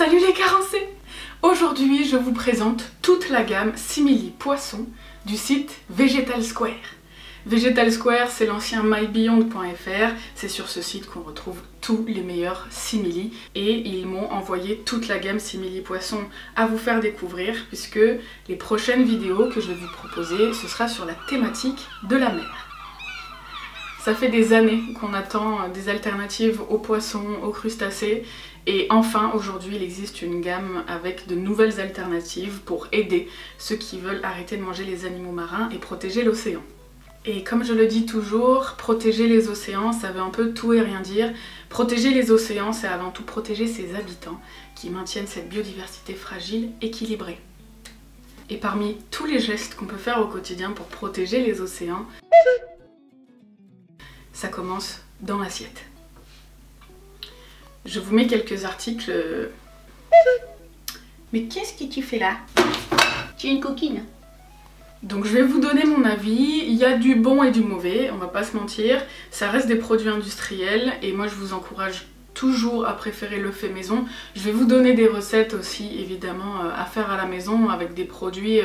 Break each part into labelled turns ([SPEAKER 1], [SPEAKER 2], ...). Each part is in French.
[SPEAKER 1] Salut les carencés! Aujourd'hui, je vous présente toute la gamme simili poisson du site Vegetal Square. Vegetal Square, c'est l'ancien mybeyond.fr, c'est sur ce site qu'on retrouve tous les meilleurs simili et ils m'ont envoyé toute la gamme simili poisson à vous faire découvrir puisque les prochaines vidéos que je vais vous proposer, ce sera sur la thématique de la mer. Ça fait des années qu'on attend des alternatives aux poissons, aux crustacés et enfin aujourd'hui il existe une gamme avec de nouvelles alternatives pour aider ceux qui veulent arrêter de manger les animaux marins et protéger l'océan. Et comme je le dis toujours, protéger les océans ça veut un peu tout et rien dire. Protéger les océans c'est avant tout protéger ses habitants qui maintiennent cette biodiversité fragile, équilibrée. Et parmi tous les gestes qu'on peut faire au quotidien pour protéger les océans, ça commence dans l'assiette. Je vous mets quelques articles. Mais qu'est-ce que tu fais là? Tu es une coquine. Donc je vais vous donner mon avis. Il y a du bon et du mauvais, on va pas se mentir. Ça reste des produits industriels et moi je vous encourage toujours à préférer le fait maison. Je vais vous donner des recettes aussi évidemment à faire à la maison avec des produits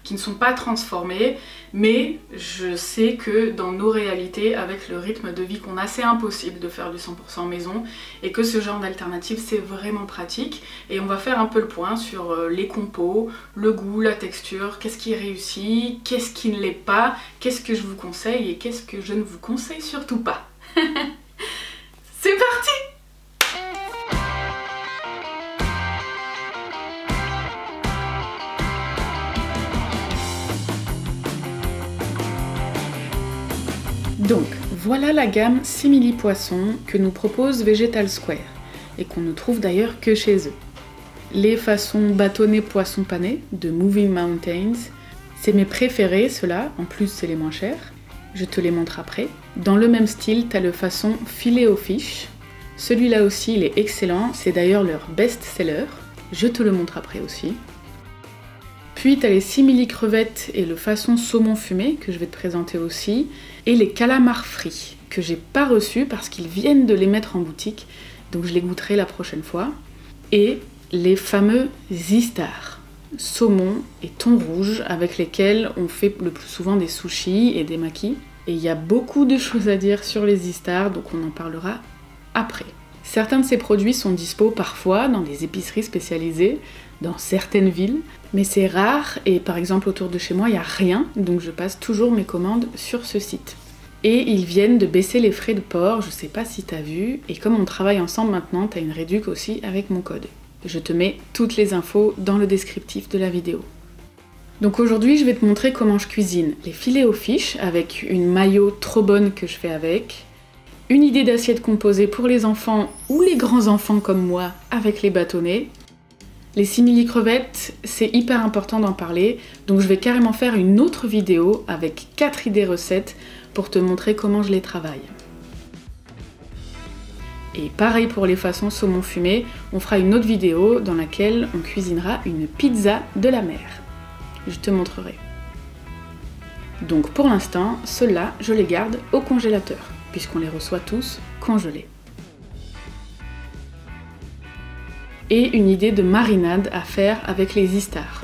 [SPEAKER 1] qui ne sont pas transformés, mais je sais que dans nos réalités, avec le rythme de vie qu'on a, c'est impossible de faire du 100% maison et que ce genre d'alternative c'est vraiment pratique. Et on va faire un peu le point sur les compos, le goût, la texture, qu'est-ce qui est réussi, qu'est-ce qui ne l'est pas, qu'est-ce que je vous conseille et qu'est-ce que je ne vous conseille surtout pas. C'est parti! Donc, voilà la gamme simili poisson que nous propose Vegetal Square et qu'on ne trouve d'ailleurs que chez eux. Les façons bâtonnets poisson pané de Moving Mountains, c'est mes préférés ceux-là, en plus c'est les moins chers, je te les montre après. Dans le même style, t'as le façon filet au fish, celui-là aussi il est excellent, c'est d'ailleurs leur best-seller, je te le montre après aussi. Puis t'as les simili crevettes et le façon saumon fumé que je vais te présenter aussi, et les calamars frits que j'ai pas reçus parce qu'ils viennent de les mettre en boutique, donc je les goûterai la prochaine fois. Et les fameux zistar, saumon et thon rouge avec lesquels on fait le plus souvent des sushis et des makis. Et il y a beaucoup de choses à dire sur les zistar, donc on en parlera après. Certains de ces produits sont dispo parfois dans des épiceries spécialisées, dans certaines villes, mais c'est rare et par exemple autour de chez moi il n'y a rien, donc je passe toujours mes commandes sur ce site. Et ils viennent de baisser les frais de port, je sais pas si t'as vu, et comme on travaille ensemble maintenant, t'as une réduc aussi avec mon code. Je te mets toutes les infos dans le descriptif de la vidéo. Donc aujourd'hui je vais te montrer comment je cuisine les filets au fish avec une mayo trop bonne que je fais avec, une idée d'assiette composée pour les enfants ou les grands enfants comme moi avec les bâtonnets. Les simili crevettes, c'est hyper important d'en parler, donc je vais carrément faire une autre vidéo avec 4 idées recettes pour te montrer comment je les travaille. Et pareil pour les façons saumon fumé, on fera une autre vidéo dans laquelle on cuisinera une pizza de la mer. Je te montrerai. Donc pour l'instant, ceux-là, je les garde au congélateur, puisqu'on les reçoit tous congelés. Et une idée de marinade à faire avec les zistar.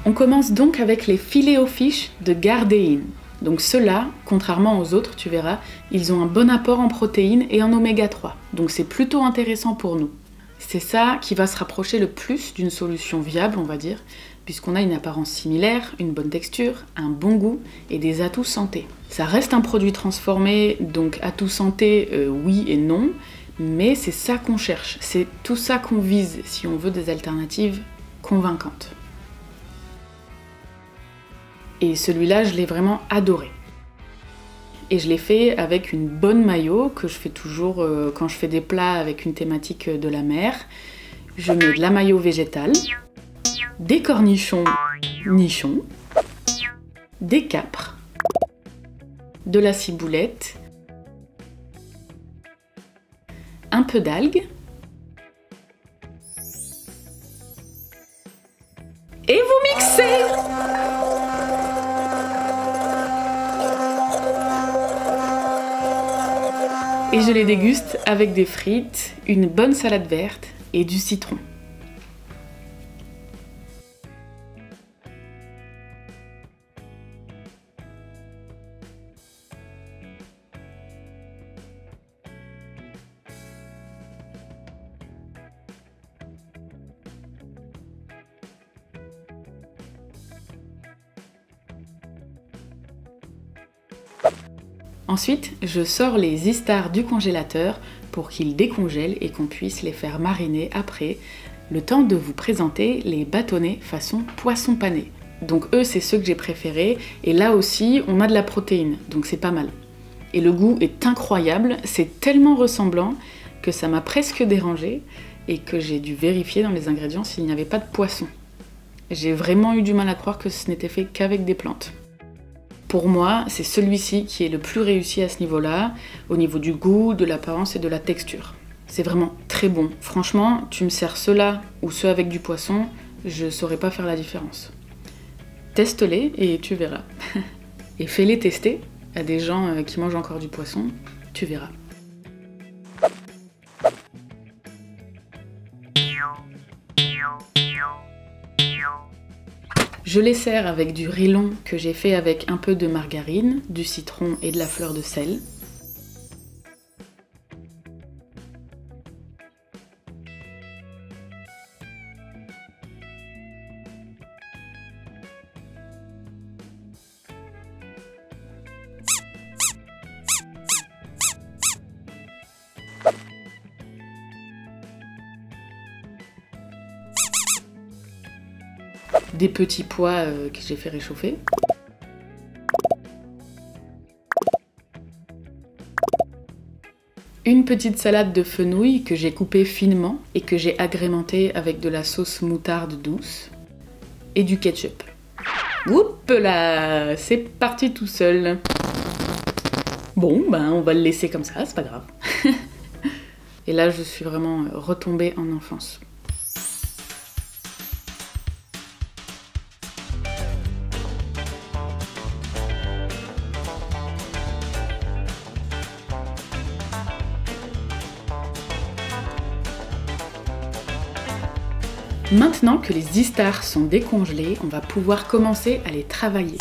[SPEAKER 1] On commence donc avec les filets au fish de Gardein. Donc ceux-là, contrairement aux autres, tu verras, ils ont un bon apport en protéines et en oméga 3. Donc c'est plutôt intéressant pour nous. C'est ça qui va se rapprocher le plus d'une solution viable, on va dire, puisqu'on a une apparence similaire, une bonne texture, un bon goût et des atouts santé. Ça reste un produit transformé, donc atouts santé, oui et non, mais c'est ça qu'on cherche, c'est tout ça qu'on vise si on veut des alternatives convaincantes. Et celui-là, je l'ai vraiment adoré. Et je l'ai fait avec une bonne mayo, que je fais toujours quand je fais des plats avec une thématique de la mer. Je mets de la mayo végétale, des cornichons nichons, des capres, de la ciboulette, un peu d'algues. Et vous mixez! Et je les déguste avec des frites, une bonne salade verte et du citron. Ensuite, je sors les Eastars du congélateur pour qu'ils décongèlent et qu'on puisse les faire mariner après, le temps de vous présenter les bâtonnets façon poisson pané. Donc eux, c'est ceux que j'ai préférés, et là aussi, on a de la protéine, donc c'est pas mal. Et le goût est incroyable, c'est tellement ressemblant que ça m'a presque dérangé et que j'ai dû vérifier dans les ingrédients s'il n'y avait pas de poisson. J'ai vraiment eu du mal à croire que ce n'était fait qu'avec des plantes. Pour moi, c'est celui-ci qui est le plus réussi à ce niveau-là, au niveau du goût, de l'apparence et de la texture. C'est vraiment très bon. Franchement, tu me sers ceux-là ou ceux avec du poisson, je saurais pas faire la différence. Teste-les et tu verras. Et fais-les tester à des gens qui mangent encore du poisson, tu verras. Je les sers avec du riz long que j'ai fait avec un peu de margarine, du citron et de la fleur de sel. Des petits pois que j'ai fait réchauffer. Une petite salade de fenouil que j'ai coupée finement et que j'ai agrémentée avec de la sauce moutarde douce et du ketchup. Oups là, c'est parti tout seul. Bon, ben on va le laisser comme ça, c'est pas grave. Et là, je suis vraiment retombée en enfance. Maintenant que les Eastars sont décongelés, on va pouvoir commencer à les travailler.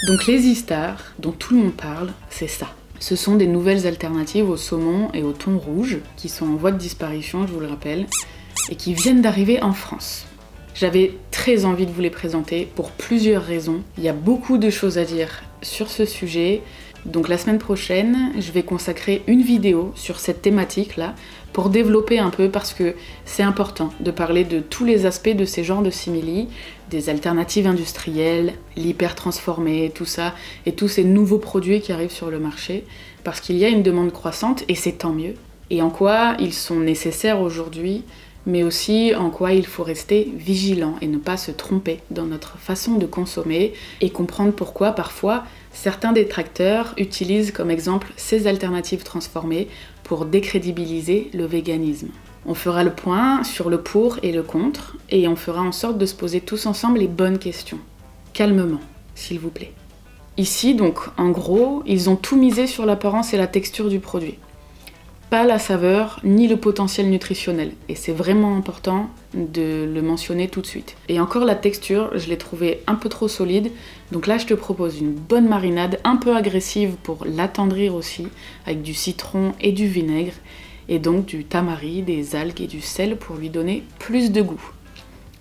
[SPEAKER 1] Donc les Eastars, dont tout le monde parle, c'est ça. Ce sont des nouvelles alternatives au saumon et au thon rouge, qui sont en voie de disparition, je vous le rappelle, et qui viennent d'arriver en France. J'avais très envie de vous les présenter pour plusieurs raisons. Il y a beaucoup de choses à dire sur ce sujet. Donc la semaine prochaine, je vais consacrer une vidéo sur cette thématique-là pour développer un peu, parce que c'est important de parler de tous les aspects de ces genres de simili, des alternatives industrielles, l'hyper transformé, tout ça, et tous ces nouveaux produits qui arrivent sur le marché, parce qu'il y a une demande croissante, et c'est tant mieux. Et en quoi ils sont nécessaires aujourd'hui, mais aussi en quoi il faut rester vigilant et ne pas se tromper dans notre façon de consommer, et comprendre pourquoi parfois certains détracteurs utilisent comme exemple ces alternatives transformées pour décrédibiliser le véganisme. On fera le point sur le pour et le contre, et on fera en sorte de se poser tous ensemble les bonnes questions. Calmement, s'il vous plaît. Ici, donc, en gros, ils ont tout misé sur l'apparence et la texture du produit. Pas la saveur, ni le potentiel nutritionnel. Et c'est vraiment important de le mentionner tout de suite. Et encore la texture, je l'ai trouvée un peu trop solide. Donc là, je te propose une bonne marinade, un peu agressive pour l'attendrir aussi, avec du citron et du vinaigre. Et donc du tamari, des algues et du sel pour lui donner plus de goût.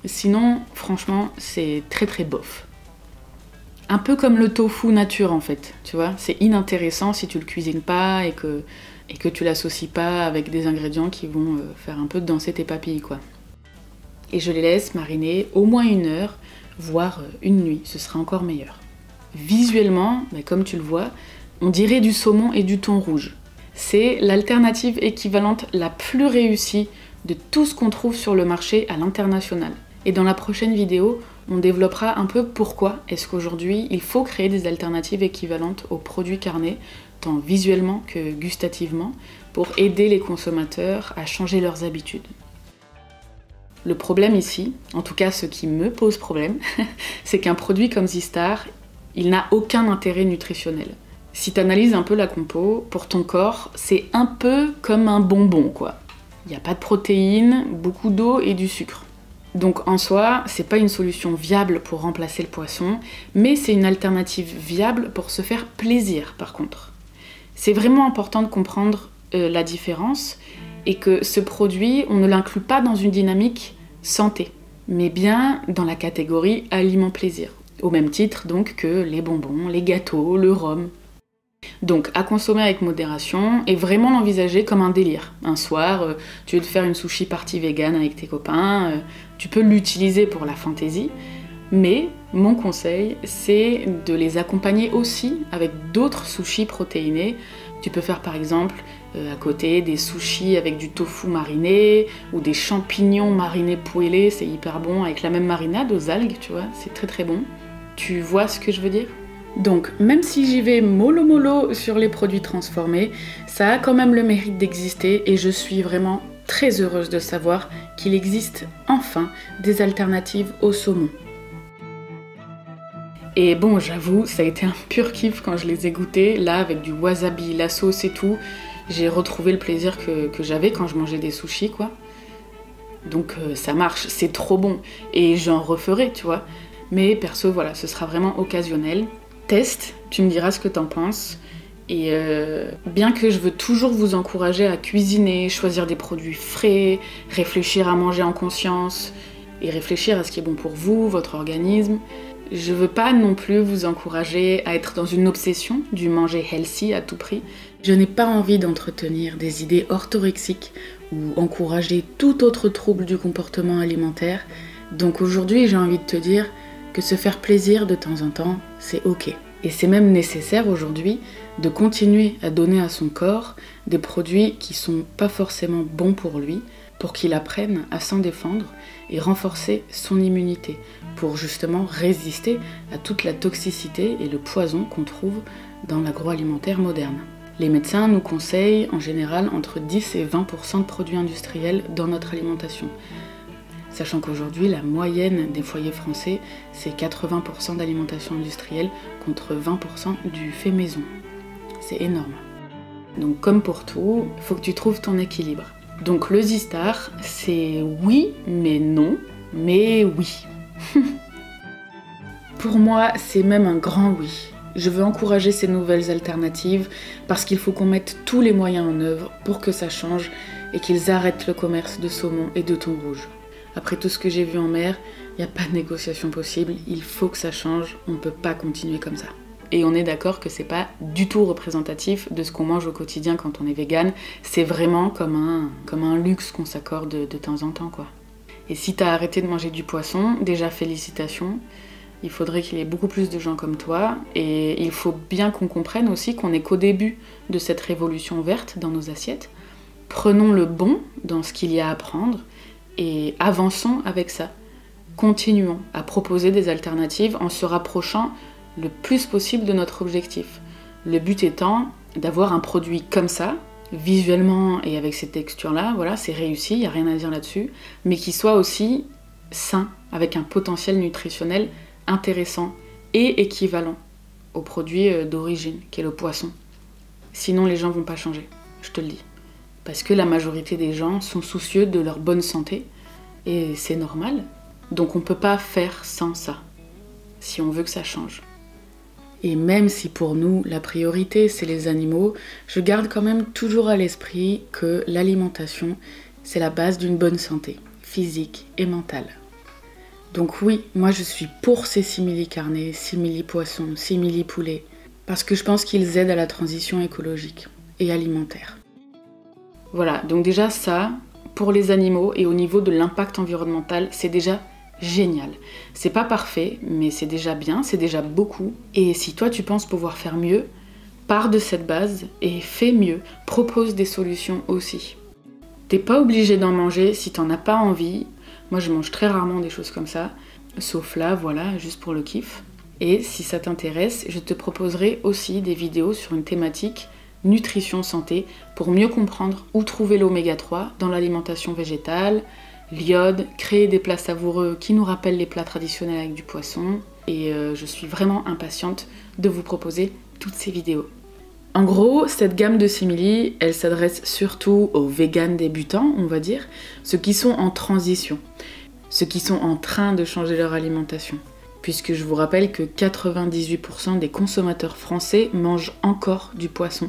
[SPEAKER 1] Sinon, franchement, c'est très très bof. Un peu comme le tofu nature en fait, tu vois. C'est inintéressant si tu le cuisines pas et que tu l'associes pas avec des ingrédients qui vont faire un peu danser tes papilles, quoi. Et je les laisse mariner au moins 1 heure, voire une nuit, ce sera encore meilleur. Visuellement, comme tu le vois, on dirait du saumon et du thon rouge. C'est l'alternative équivalente la plus réussie de tout ce qu'on trouve sur le marché à l'international. Et dans la prochaine vidéo, on développera un peu pourquoi est-ce qu'aujourd'hui il faut créer des alternatives équivalentes aux produits carnés, tant visuellement que gustativement, pour aider les consommateurs à changer leurs habitudes. Le problème ici, en tout cas ce qui me pose problème, c'est qu'un produit comme Z-Star, il n'a aucun intérêt nutritionnel. Si tu analyses un peu la compo, pour ton corps, c'est un peu comme un bonbon, quoi. Il n'y a pas de protéines, beaucoup d'eau et du sucre. Donc en soi, c'est pas une solution viable pour remplacer le poisson, mais c'est une alternative viable pour se faire plaisir par contre. C'est vraiment important de comprendre la différence et que ce produit, on ne l'inclut pas dans une dynamique santé, mais bien dans la catégorie aliment-plaisir, au même titre donc que les bonbons, les gâteaux, le rhum. Donc à consommer avec modération et vraiment l'envisager comme un délire. Un soir, tu veux te faire une sushi party vegan avec tes copains, tu peux l'utiliser pour la fantaisie, mais mon conseil c'est de les accompagner aussi avec d'autres sushis protéinés. Tu peux faire par exemple à côté des sushis avec du tofu mariné ou des champignons marinés poêlés, c'est hyper bon avec la même marinade aux algues, tu vois, c'est très très bon. Tu vois ce que je veux dire ? Donc, même si j'y vais mollo mollo sur les produits transformés, ça a quand même le mérite d'exister et je suis vraiment très heureuse de savoir qu'il existe enfin des alternatives au saumon. Et bon, j'avoue, ça a été un pur kiff quand je les ai goûtés, là avec du wasabi, la sauce et tout, j'ai retrouvé le plaisir que j'avais quand je mangeais des sushis, quoi. Donc ça marche, c'est trop bon, et j'en referai, tu vois. Mais perso, voilà, ce sera vraiment occasionnel. Teste, tu me diras ce que t'en penses. Et bien que je veux toujours vous encourager à cuisiner, choisir des produits frais, réfléchir à manger en conscience et réfléchir à ce qui est bon pour vous, votre organisme, je veux pas non plus vous encourager à être dans une obsession du manger healthy à tout prix. Je n'ai pas envie d'entretenir des idées orthorexiques ou encourager tout autre trouble du comportement alimentaire. Donc aujourd'hui, j'ai envie de te dire que se faire plaisir de temps en temps, c'est ok. Et c'est même nécessaire aujourd'hui de continuer à donner à son corps des produits qui sont pas forcément bons pour lui, pour qu'il apprenne à s'en défendre et renforcer son immunité, pour justement résister à toute la toxicité et le poison qu'on trouve dans l'agroalimentaire moderne. Les médecins nous conseillent en général entre 10 et 20% de produits industriels dans notre alimentation. Sachant qu'aujourd'hui, la moyenne des foyers français, c'est 80% d'alimentation industrielle contre 20% du fait maison. C'est énorme. Donc comme pour tout, il faut que tu trouves ton équilibre. Donc le Z-Star, c'est oui, mais non, mais oui. Pour moi, c'est même un grand oui. Je veux encourager ces nouvelles alternatives parce qu'il faut qu'on mette tous les moyens en œuvre pour que ça change et qu'ils arrêtent le commerce de saumon et de thon rouge. Après tout ce que j'ai vu en mer, il n'y a pas de négociation possible, il faut que ça change, on ne peut pas continuer comme ça. Et on est d'accord que c'est pas du tout représentatif de ce qu'on mange au quotidien quand on est vegan, c'est vraiment comme un luxe qu'on s'accorde de temps en temps, quoi. Et si t'as arrêté de manger du poisson, déjà félicitations, il faudrait qu'il y ait beaucoup plus de gens comme toi, et il faut bien qu'on comprenne aussi qu'on n'est qu'au début de cette révolution verte dans nos assiettes. Prenons le bon dans ce qu'il y a à prendre, et avançons avec ça. Continuons à proposer des alternatives en se rapprochant le plus possible de notre objectif. Le but étant d'avoir un produit comme ça, visuellement et avec ces textures-là, voilà, c'est réussi, il n'y a rien à dire là-dessus, mais qui soit aussi sain, avec un potentiel nutritionnel intéressant et équivalent au produit d'origine, qui est le poisson. Sinon, les gens vont pas changer, je te le dis. Parce que la majorité des gens sont soucieux de leur bonne santé, et c'est normal. Donc on peut pas faire sans ça, si on veut que ça change. Et même si pour nous, la priorité c'est les animaux, je garde quand même toujours à l'esprit que l'alimentation, c'est la base d'une bonne santé, physique et mentale. Donc oui, moi je suis pour ces simili-carnés, simili-poissons, simili-poulets, parce que je pense qu'ils aident à la transition écologique et alimentaire. Voilà, donc déjà ça, pour les animaux et au niveau de l'impact environnemental, c'est déjà génial. C'est pas parfait, mais c'est déjà bien, c'est déjà beaucoup. Et si toi tu penses pouvoir faire mieux, pars de cette base et fais mieux, propose des solutions aussi. T'es pas obligé d'en manger si t'en as pas envie. Moi je mange très rarement des choses comme ça, sauf là, voilà, juste pour le kiff. Et si ça t'intéresse, je te proposerai aussi des vidéos sur une thématique nutrition santé pour mieux comprendre où trouver l'oméga 3 dans l'alimentation végétale, l'iode, créer des plats savoureux qui nous rappellent les plats traditionnels avec du poisson. Et je suis vraiment impatiente de vous proposer toutes ces vidéos. En gros, cette gamme de simili, elle s'adresse surtout aux véganes débutants, on va dire, ceux qui sont en transition, ceux qui sont en train de changer leur alimentation. Puisque je vous rappelle que 98% des consommateurs français mangent encore du poisson.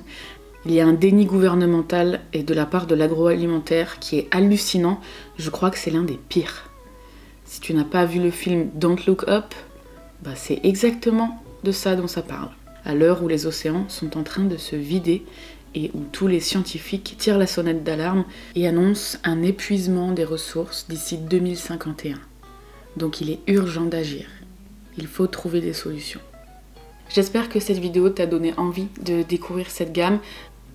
[SPEAKER 1] Il y a un déni gouvernemental et de la part de l'agroalimentaire qui est hallucinant. Je crois que c'est l'un des pires. Si tu n'as pas vu le film Don't Look Up, bah c'est exactement de ça dont ça parle. À l'heure où les océans sont en train de se vider et où tous les scientifiques tirent la sonnette d'alarme et annoncent un épuisement des ressources d'ici 2051. Donc il est urgent d'agir. Il faut trouver des solutions. J'espère que cette vidéo t'a donné envie de découvrir cette gamme.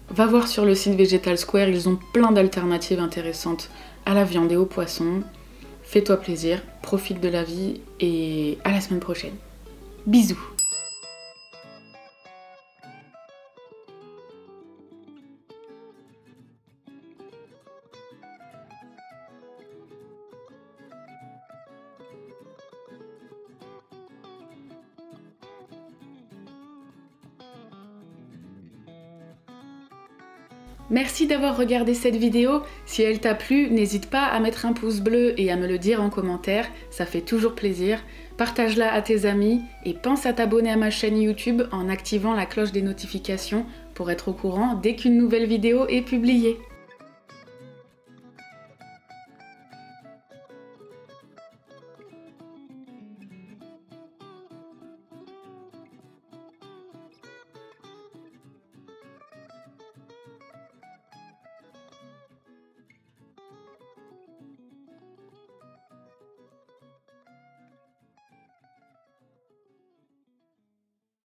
[SPEAKER 1] Va voir sur le site Vegetal Square, ils ont plein d'alternatives intéressantes à la viande et au poisson. Fais-toi plaisir, profite de la vie et à la semaine prochaine. Bisous! Merci d'avoir regardé cette vidéo. Si elle t'a plu, n'hésite pas à mettre un pouce bleu et à me le dire en commentaire, ça fait toujours plaisir. Partage-la à tes amis et pense à t'abonner à ma chaîne YouTube en activant la cloche des notifications pour être au courant dès qu'une nouvelle vidéo est publiée.